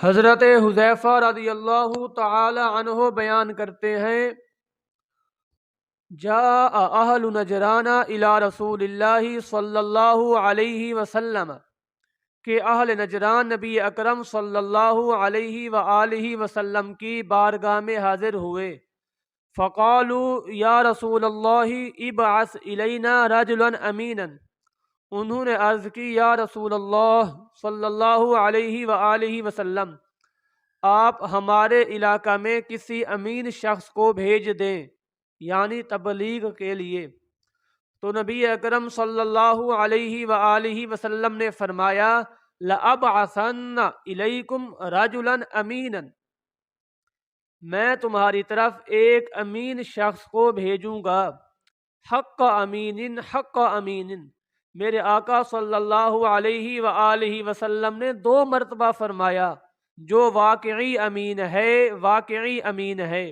حضرت حذیفہ رضی اللہ تعالی عنہ بیان کرتے ہیں، جاء اہل نجران الی رسول اللہ صلی اللہ علیہ وسلم کہ اہل نجران نبی اکرم صلی اللہ علیہ وآلہ وسلم کی بارگاہ میں حاضر ہوئے۔ فقالوا یا رسول اللہ ابعث الینا رجلا امینا، انہوں نے عرض کی یا رسول اللہ صلی اللہ علیہ وآلہ وسلم، آپ ہمارے علاقہ میں کسی امین شخص کو بھیج دیں، یعنی تبلیغ کے لیے۔ تو نبی اکرم صلی اللہ علیہ وآلہ وسلم نے فرمایا لَأَبْعَثَنَّ إِلَيْكُمْ رَجُلًا أَمِينًا، میں تمہاری طرف ایک امین شخص کو بھیجوں گا۔ حق امین حق امین، میرے آقا صلی اللہ علیہ وآلہ وسلم نے 2 مرتبہ فرمایا، جو واقعی امین ہے واقعی امین ہے۔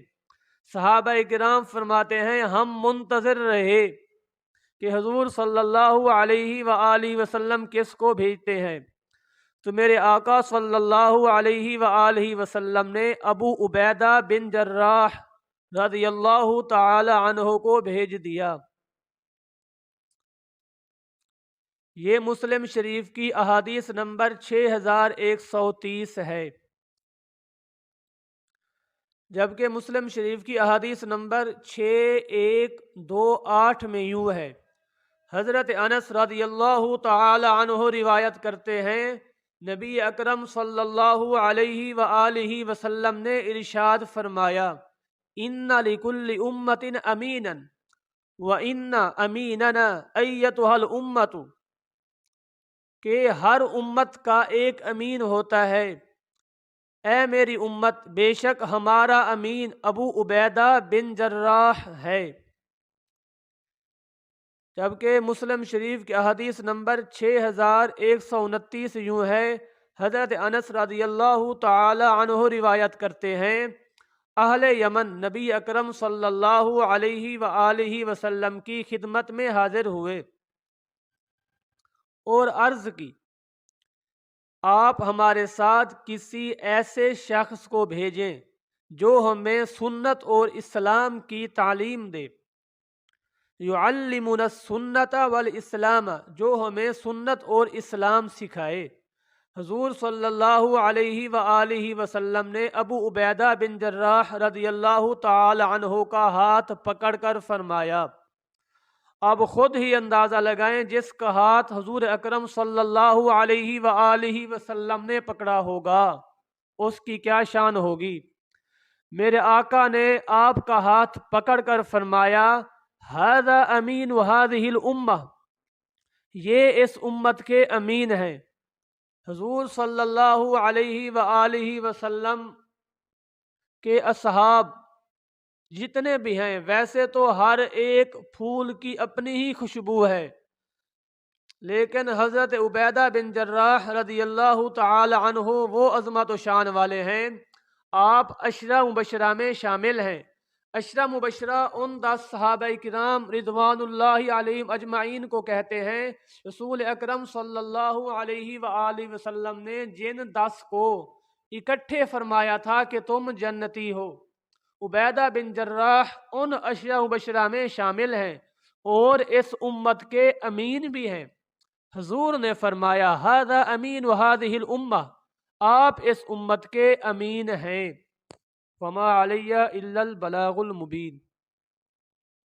صحابہ کرام فرماتے ہیں ہم منتظر رہے کہ حضور صلی اللہ علیہ وآلہ وسلم کس کو بھیجتے ہیں، تو میرے آقا صلی اللہ علیہ وآلہ وسلم نے ابو عبیدہ بن جراح رضی اللہ تعالی عنہ کو بھیج دیا۔ یہ مسلم شریف کی احادیث نمبر 6130 ہے، جبکہ مسلم شریف کی احادیث نمبر 6128 میں یوں ہے، حضرت انس رضی اللہ تعالی عنہ روایت کرتے ہیں، نبی اکرم صلی اللہ علیہ وآلہ وسلم نے ارشاد فرمایا ان لکل امت امینا وان امیننا ایتھا الامت، کہ ہر امت کا ایک امین ہوتا ہے، اے میری امت بے شک ہمارا امین ابو عبیدہ بن جراح ہے۔ جبکہ مسلم شریف کی احادیث نمبر 6129 یوں ہے، حضرت انس رضی اللہ تعالی عنہ روایت کرتے ہیں، اہل یمن نبی اکرم صلی اللہ علیہ وآلہ وسلم کی خدمت میں حاضر ہوئے اور عرض کی، آپ ہمارے ساتھ کسی ایسے شخص کو بھیجیں جو ہمیں سنت اور اسلام کی تعلیم دے، یعلمنا السنت والاسلام، جو ہمیں سنت اور اسلام سکھائے۔ حضور صلی اللہ علیہ وآلہ وسلم نے ابو عبیدہ بن جراح رضی اللہ تعالی عنہ کا ہاتھ پکڑ کر فرمایا، اب خود ہی اندازہ لگائیں جس کا ہاتھ حضور اکرم صلی اللہ علیہ وآلہ وسلم نے پکڑا ہوگا اس کی کیا شان ہوگی۔ میرے آقا نے آپ کا ہاتھ پکڑ کر فرمایا ھذا امین ھذہ الامہ، یہ اس امت کے امین ہیں۔ حضور صلی اللہ علیہ وآلہ وسلم کے اصحاب جتنے بھی ہیں، ویسے تو ہر ایک پھول کی اپنی ہی خوشبو ہے، لیکن حضرت عبیدہ بن جراح رضی اللہ تعالی عنہ وہ عظمت و شان والے ہیں، آپ عشرہ مبشرہ میں شامل ہیں۔ عشرہ مبشرہ ان 10 صحابہ کرام رضوان اللہ علیہم اجمعین کو کہتے ہیں، رسول اکرم صلی اللہ علیہ وآلہ وسلم نے جن 10 کو اکٹھے فرمایا تھا کہ تم جنتی ہو، عبیدہ بن جراح ان عشرہ مبشرہ میں شامل ہیں اور اس امت کے امین بھی ہیں۔ حضور نے فرمایا ھذا امین وھذہ الامہ، آپ اس امت کے امین ہیں۔ وما علی الا البلاغ المبین۔